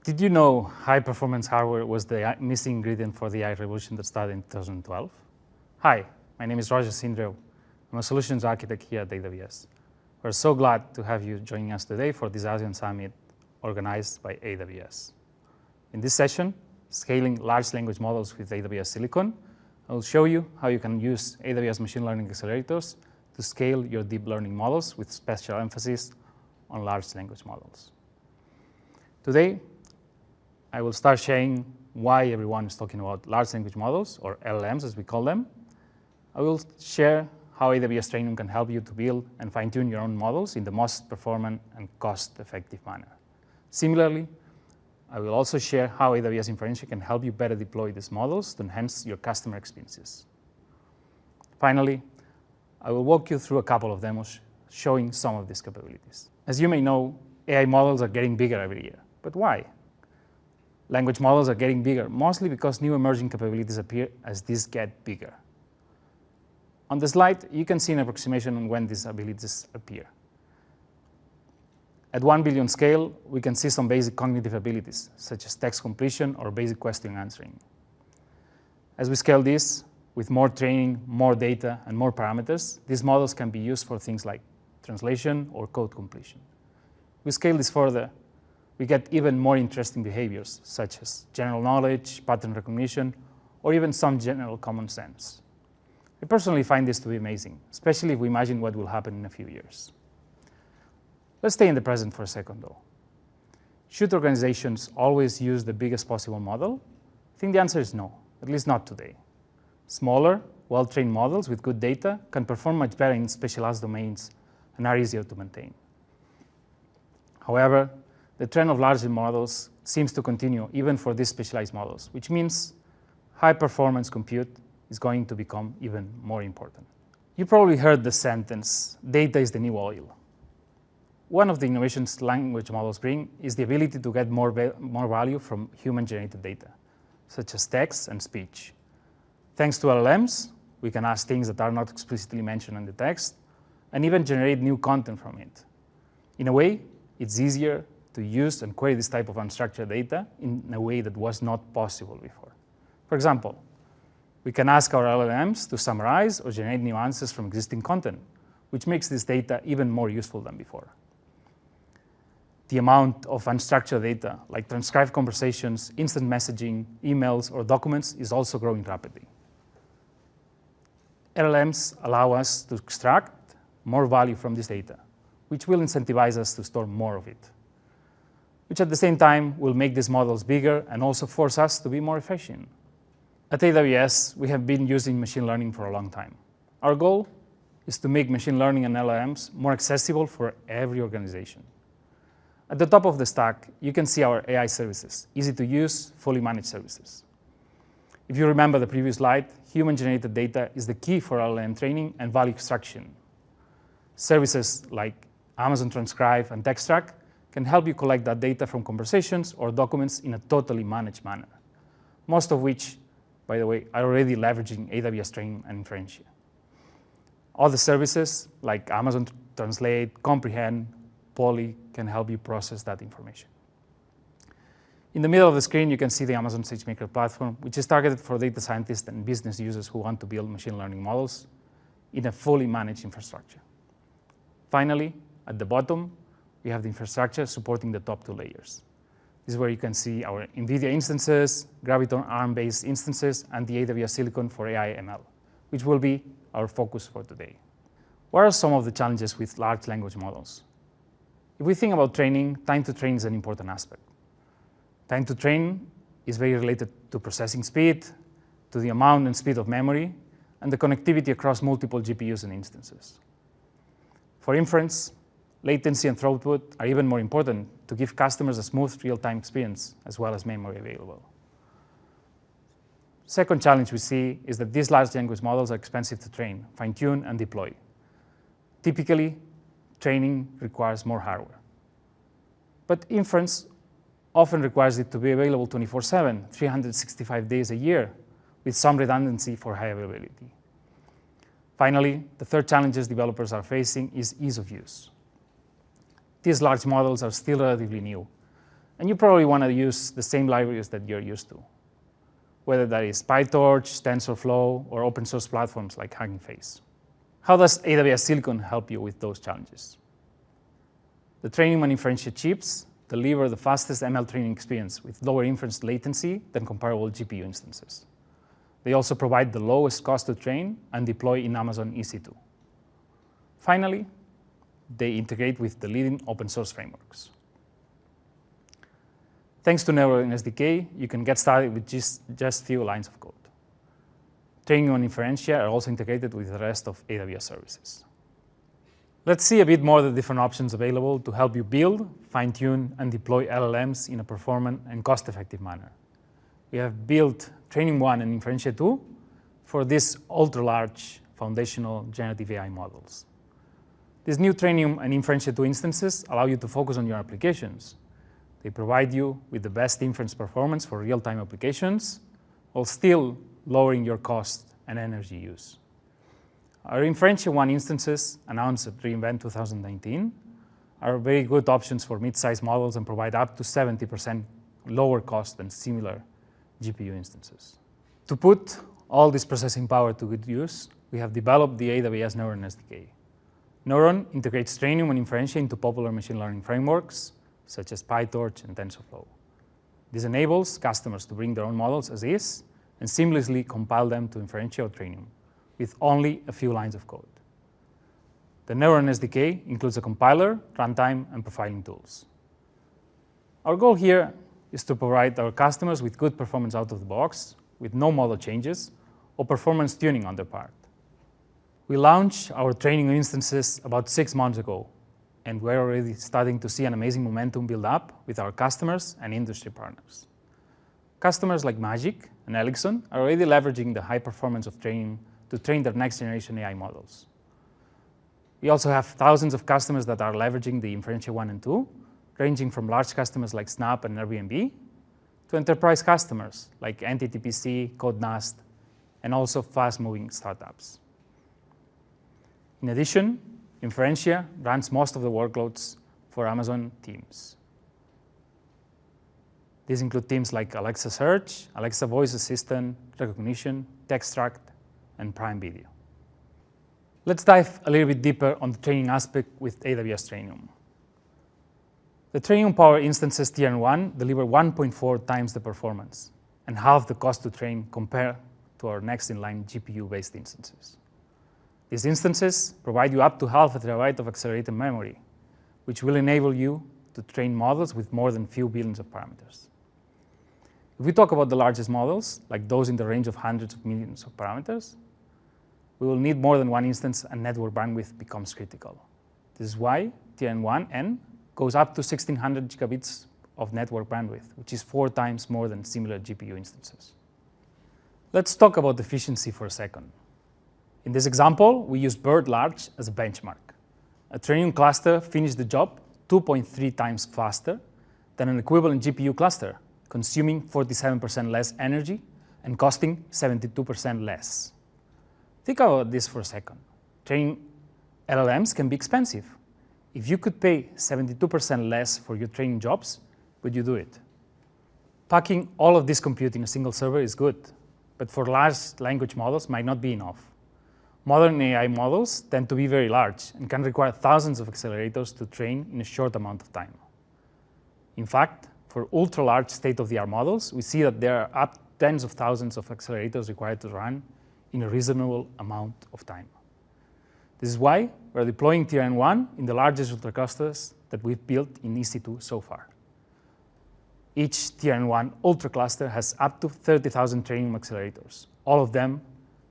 Did you know high-performance hardware was the missing ingredient for the AI revolution that started in 2012? Hi, my name is Roger Sindreu. I'm a solutions architect here at AWS. We're so glad to have you joining us today for this ASEAN Summit organized by AWS. In this session, Scaling Large Language Models with AWS Silicon, I will show you how you can use AWS machine learning accelerators to scale your deep learning models with special emphasis on large language models. Today, I will start sharing why everyone is talking about large language models, or LLMs as we call them. I will share how AWS Training can help you to build and fine-tune your own models in the most performant and cost-effective manner. Similarly, I will also share how AWS Inference can help you better deploy these models to enhance your customer experiences. Finally, I will walk you through a couple of demos showing some of these capabilities. As you may know, AI models are getting bigger every year. But why? Language models are getting bigger, mostly because new emerging capabilities appear as these get bigger. On the slide, you can see an approximation on when these abilities appear. At 1 billion scale, we can see some basic cognitive abilities, such as text completion or basic question answering. As we scale this, with more training, more data, and more parameters, these models can be used for things like translation or code completion. We scale this further, we get even more interesting behaviors, such as general knowledge, pattern recognition, or even some general common sense. I personally find this to be amazing, especially if we imagine what will happen in a few years. Let's stay in the present for a second, though. Should organizations always use the biggest possible model? I think the answer is no, at least not today. Smaller, well-trained models with good data can perform much better in specialized domains and are easier to maintain. However, the trend of larger models seems to continue even for these specialized models, which means high-performance compute is going to become even more important. You probably heard the sentence, data is the new oil. One of the innovations language models bring is the ability to get more value from human-generated data, such as text and speech. Thanks to LLMs, we can ask things that are not explicitly mentioned in the text, and even generate new content from it. In a way, it's easier to use and query this type of unstructured data in a way that was not possible before. For example, we can ask our LLMs to summarize or generate new answers from existing content, which makes this data even more useful than before. The amount of unstructured data, like transcribed conversations, instant messaging, emails, or documents, is also growing rapidly. LLMs allow us to extract more value from this data, which will incentivize us to store more of it, which at the same time will make these models bigger and also force us to be more efficient. At AWS, we have been using machine learning for a long time. Our goal is to make machine learning and LLMs more accessible for every organization. At the top of the stack, you can see our AI services, easy to use, fully managed services. If you remember the previous slide, human-generated data is the key for LLM training and value extraction. Services like Amazon Transcribe and TextTrack can help you collect that data from conversations or documents in a totally managed manner, most of which, by the way, are already leveraging AWS Training and Inference. Other services like Amazon Translate, Comprehend, Poly can help you process that information. In the middle of the screen, you can see the Amazon SageMaker platform, which is targeted for data scientists and business users who want to build machine learning models in a fully managed infrastructure. Finally, at the bottom, we have the infrastructure supporting the top two layers. This is where you can see our NVIDIA instances, Graviton ARM-based instances, and the AWS Silicon for AI ML, which will be our focus for today. What are some of the challenges with large language models? If we think about training, time to train is an important aspect. Time to train is very related to processing speed, to the amount and speed of memory, and the connectivity across multiple GPUs and instances. For inference, latency and throughput are even more important to give customers a smooth real-time experience as well as memory available. Second challenge we see is that these large language models are expensive to train, fine-tune, and deploy. Typically, training requires more hardware. But inference often requires it to be available 24/7, 365 days a year, with some redundancy for high availability. Finally, the third challenge developers are facing is ease of use. These large models are still relatively new, And you probably want to use the same libraries that you're used to, whether that is PyTorch, TensorFlow, or open source platforms like Hugging Face. How does AWS Silicon help you with those challenges? The training and inference chips deliver the fastest ML training experience with lower inference latency than comparable GPU instances. They also provide the lowest cost to train and deploy in Amazon EC2. Finally, they integrate with the leading open source frameworks. Thanks to Neuron SDK, you can get started with just few lines of code. Training on Inferentia are also integrated with the rest of AWS services. Let's see a bit more of the different options available to help you build, fine-tune, and deploy LLMs in a performant and cost-effective manner. We have built Training 1 and Inferentia 2 for these ultra-large foundational generative AI models. These new Trainium and Inferentia 2 instances allow you to focus on your applications. They provide you with the best inference performance for real-time applications while still lowering your cost and energy use. Our Inferentia 1 instances, announced at reInvent 2019, are very good options for mid-sized models and provide up to 70% lower cost than similar GPU instances. To put all this processing power to good use, we have developed the AWS Neuron SDK. Neuron integrates Trainium and Inferentia into popular machine learning frameworks, such as PyTorch and TensorFlow. This enables customers to bring their own models as is and seamlessly compile them to Inferentia or Trainium with only a few lines of code. The Neuron SDK includes a compiler, runtime, and profiling tools. Our goal here is to provide our customers with good performance out of the box, with no model changes or performance tuning on their part. We launched our training instances about 6 months ago, and we're already starting to see an amazing momentum build up with our customers and industry partners. Customers like Magic and Ericsson are already leveraging the high performance of training to train their next generation AI models. We also have thousands of customers that are leveraging the Inferentia 1 and 2, ranging from large customers like Snap and Airbnb to enterprise customers like NTT-PC, CodeNast, and also fast-moving startups. In addition, Inferentia runs most of the workloads for Amazon teams. These include teams like Alexa Search, Alexa Voice Assistant, Recognition, Textract, and Prime Video. Let's dive a little bit deeper on the training aspect with AWS Trainium. The Trainium Power instances Tier 1 deliver 1.4 times the performance and half the cost to train compared to our next-in-line GPU-based instances. These instances provide you up to half a terabyte of accelerated memory, which will enable you to train models with more than few billions of parameters. If we talk about the largest models, like those in the range of hundreds of millions of parameters, we will need more than one instance and network bandwidth becomes critical. This is why TN1N goes up to 1600 gigabits of network bandwidth, which is 4 times more than similar GPU instances. Let's talk about efficiency for a second. In this example, we use Bird Large as a benchmark. A Trainium cluster finished the job 2.3 times faster than an equivalent GPU cluster, consuming 47% less energy and costing 72% less. Think about this for a second. Training LLMs can be expensive. If you could pay 72% less for your training jobs, would you do it? Packing all of this compute in a single server is good, but for large language models might not be enough. Modern AI models tend to be very large and can require thousands of accelerators to train in a short amount of time. In fact, for ultra-large state-of-the-art models, we see that there are up to tens of thousands of accelerators required to run in a reasonable amount of time. This is why we're deploying TN1 in the largest ultra-clusters that we've built in EC2 so far. Each TN1 ultra cluster has up to 30,000 Trainium accelerators, all of them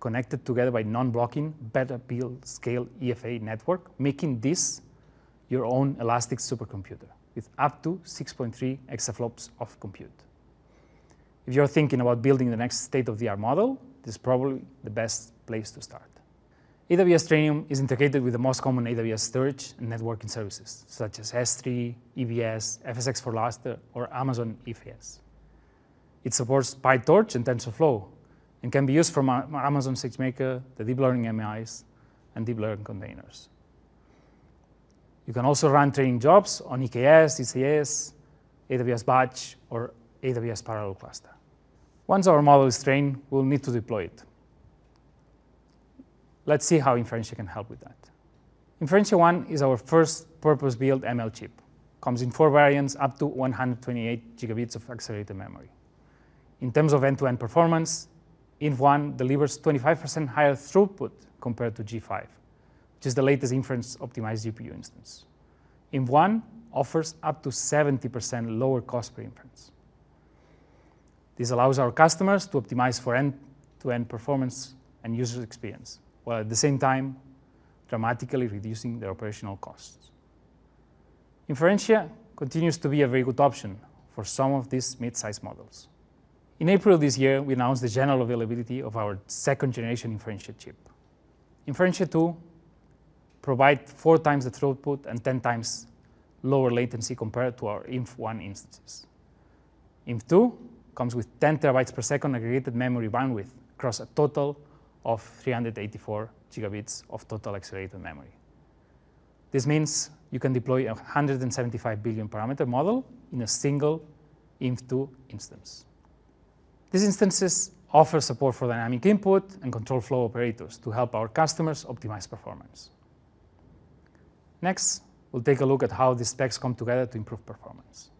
connected together by non-blocking, beta-build scale EFA network, making this your own elastic supercomputer with up to 6.3 exaflops of compute. If you're thinking about building the next state-of-the-art model, this is probably the best place to start. AWS Trainium is integrated with the most common AWS storage and networking services, such as S3, EBS, FSx for Lustre, or Amazon EFS. It supports PyTorch and TensorFlow, and can be used from Amazon SageMaker, the deep learning MIs, and deep learning containers. You can also run training jobs on EKS, ECS, AWS Batch, or AWS Parallel Cluster. Once our model is trained, we'll need to deploy it. Let's see how Inferentia can help with that. Inferentia 1 is our first purpose-built ML chip. Comes in 4 variants up to 128 gigabits of accelerated memory. In terms of end-to-end performance, Inf1 delivers 25% higher throughput compared to G5, which is the latest inference-optimized GPU instance. Inf1 offers up to 70% lower cost per inference. This allows our customers to optimize for end-to-end performance and user experience, while at the same time dramatically reducing their operational costs. Inferentia continues to be a very good option for some of these mid-size models. In April this year, we announced the general availability of our second-generation Inferentia chip. Inferentia 2 provides 4 times the throughput and 10 times lower latency compared to our Inf1 instances. Inf2 comes with 10 terabytes per second aggregated memory bandwidth across a total of 384 gigabits of total accelerated memory. This means you can deploy a 175 billion parameter model in a single Inf2 instance. These instances offer support for dynamic input and control flow operators to help our customers optimize performance. Next, we'll take a look at how these specs come together to improve performance.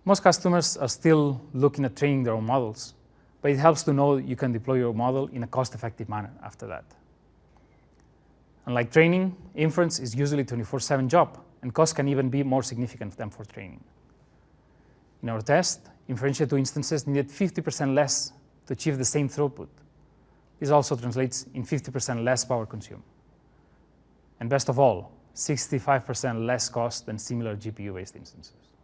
Most customers are still looking at training their own models, but it helps to know you can deploy your model in a cost-effective manner after that. Unlike training, inference is usually a 24/7 job, and cost can even be more significant than for training. In our test, Inferentia 2 instances needed 50% less to achieve the same throughput. This also translates in 50% less power consumed. And best of all, 65% less cost than similar GPU-based instances.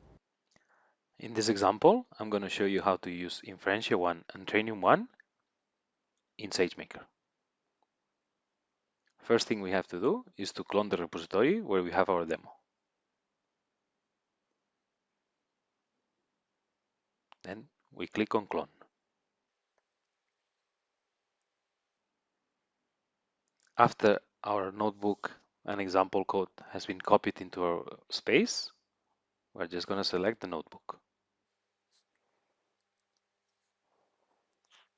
In this example, I'm going to show you how to use Inferentia 1 and Trainium 1 in SageMaker. First thing we have to do is to clone the repository where we have our demo. Then we click on Clone. After our notebook and example code has been copied into our space, we're just going to select the notebook.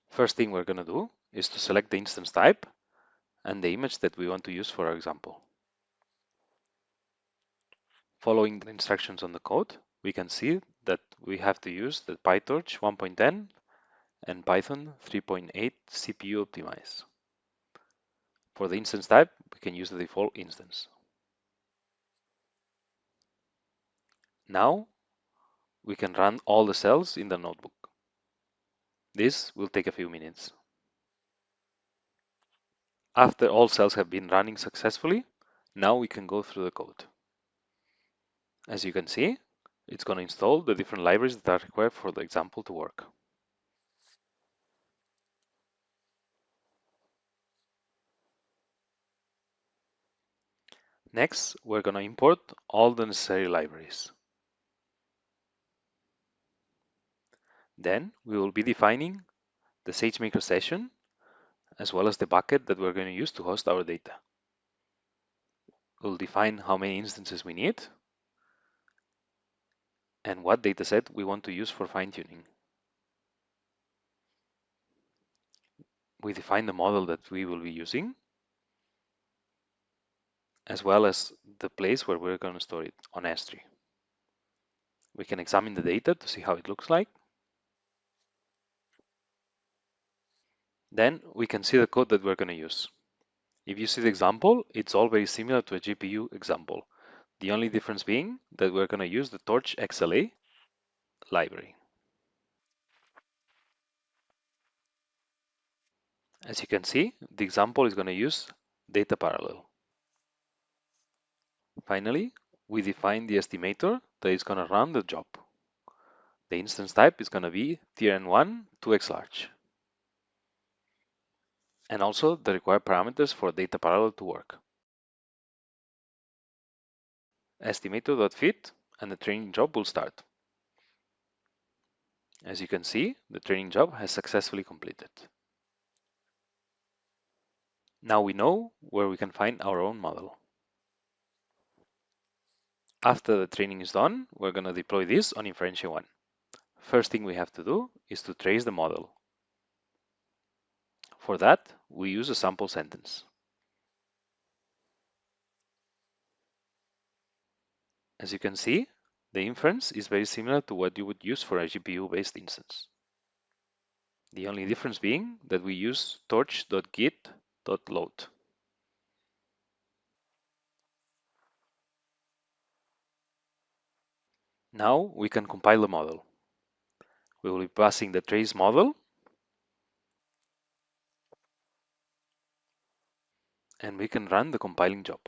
First thing we're going to do is to select the instance type and the image that we want to use for our example. Following the instructions on the code, we can see that we have to use the PyTorch 1.10 and Python 3.8 CPU optimize. For the instance type, we can use the default instance. Now, we can run all the cells in the notebook. This will take a few minutes. After all cells have been running successfully, now we can go through the code. As you can see, it's going to install the different libraries that are required for the example to work. Next, we're going to import all the necessary libraries. Then we will be defining the SageMaker session as well as the bucket that we're going to use to host our data. We'll define how many instances we need and what dataset we want to use for fine-tuning. We define the model that we will be using, as well as the place where we're going to store it on S3. We can examine the data to see how it looks like. Then we can see the code that we're going to use. If you see the example, it's all very similar to a GPU example. The only difference being that we're going to use the Torch XLA library. As you can see, the example is going to use data parallel. Finally, we define the estimator that is going to run the job. The instance type is going to be TRN1 2x large. And also the required parameters for data parallel to work. Estimator.fit and the training job will start. As you can see, the training job has successfully completed. Now we know where we can find our own model. After the training is done, we're going to deploy this on Inferentia 1. First thing we have to do is to trace the model. For that, we use a sample sentence. As you can see, the inference is very similar to what you would use for a GPU-based instance. The only difference being that we use torch.git.load. Now we can compile the model. We will be passing the trace model, and we can run the compiling job.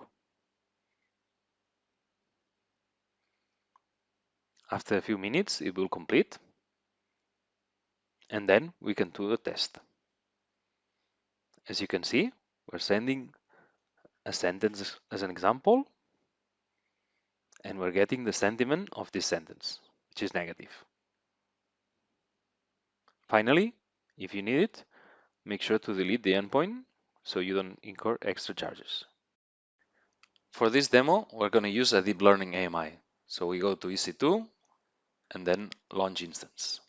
After a few minutes, it will complete, and then we can do the test. As you can see, we're sending a sentence as an example, and we're getting the sentiment of this sentence, which is negative. Finally, if you need it, make sure to delete the endpoint so you don't incur extra charges. For this demo, we're going to use a deep learning AMI. So we go to EC2 and then launch instance.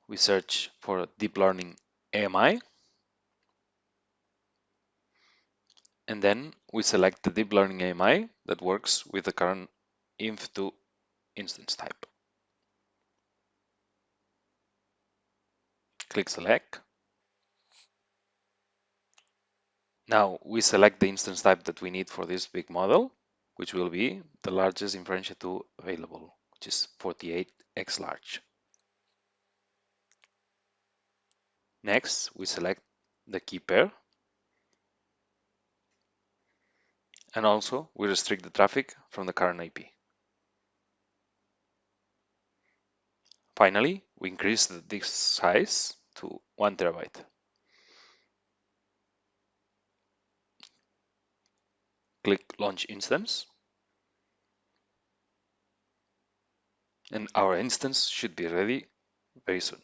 We search for deep learning AMI, and then we select the deep learning AMI that works with the current EMT302 instance type. Click select. Now we select the instance type that we need for this big model, which will be the largest Inferentia 2 available, which is 48x large. Next, we select the key pair, and also we restrict the traffic from the current IP. Finally, we increase the disk size to 1 terabyte. Click Launch Instance, and our instance should be ready very soon.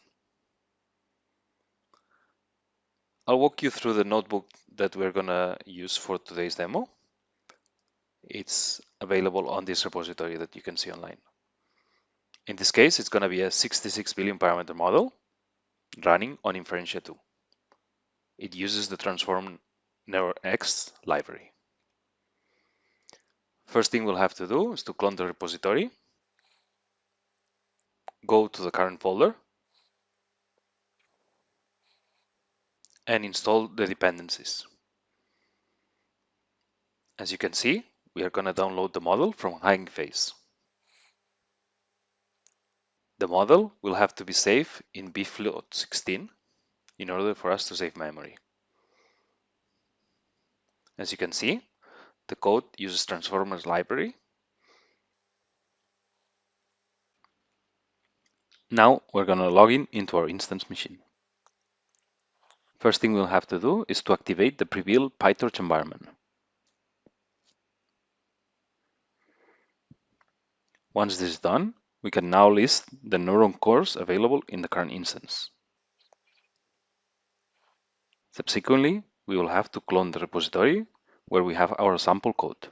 I'll walk you through the notebook that we're going to use for today's demo. It's available on this repository that you can see online. In this case, it's going to be a 66 billion parameter model running on Inferentia 2. It uses the Transform NeuroX library. First thing we'll have to do is to clone the repository, go to the current folder, and install the dependencies. As you can see, we are going to download the model from Hugging Face. The model will have to be saved in bfloat16 in order for us to save memory. As you can see, the code uses Transformers library. Now we're going to log in into our instance machine. First thing we'll have to do is to activate the pre-built PyTorch environment. Once this is done, we can now list the neuron cores available in the current instance. Subsequently, we will have to clone the repository where we have our sample code.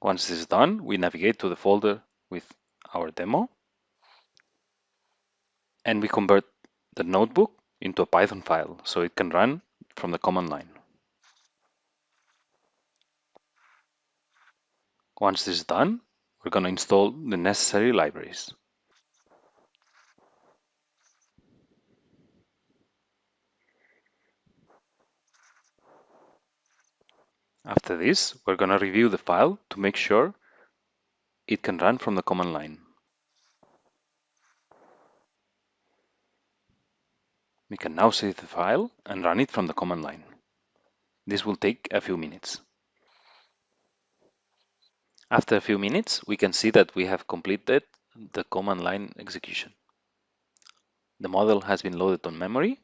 Once this is done, we navigate to the folder with our demo, and we convert the notebook into a Python file so it can run from the command line. Once this is done, we're going to install the necessary libraries. After this, we're going to review the file to make sure it can run from the command line. We can now save the file and run it from the command line. This will take a few minutes. After a few minutes, we can see that we have completed the command line execution. The model has been loaded on memory,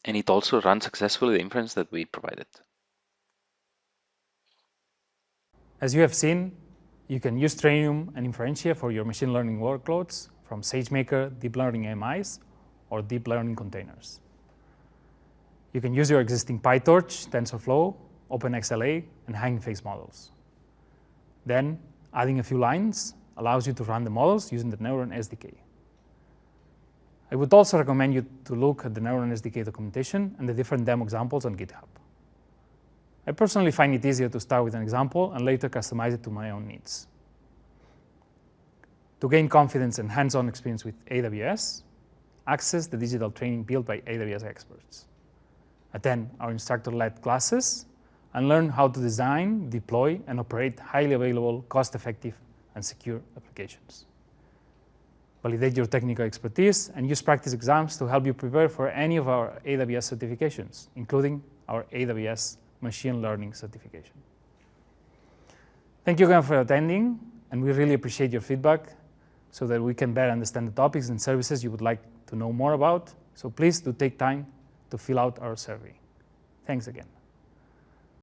and it also ran successfully the inference that we provided. As you have seen, you can use Trainium and Inferentia for your machine learning workloads from SageMaker deep learning AMIs or deep learning containers. You can use your existing PyTorch, TensorFlow, OpenXLA, and Hugging Face models. Then, adding a few lines allows you to run the models using the Neuron SDK. I would also recommend you to look at the Neuron SDK documentation and the different demo examples on GitHub. I personally find it easier to start with an example and later customize it to my own needs. To gain confidence and hands-on experience with AWS, access the digital training built by AWS experts. Attend our instructor-led classes and learn how to design, deploy, and operate highly available, cost-effective, and secure applications. Validate your technical expertise and use practice exams to help you prepare for any of our AWS certifications, including our AWS Machine Learning certification. Thank you again for attending, and we really appreciate your feedback so that we can better understand the topics and services you would like to know more about. So please do take time to fill out our survey. Thanks again.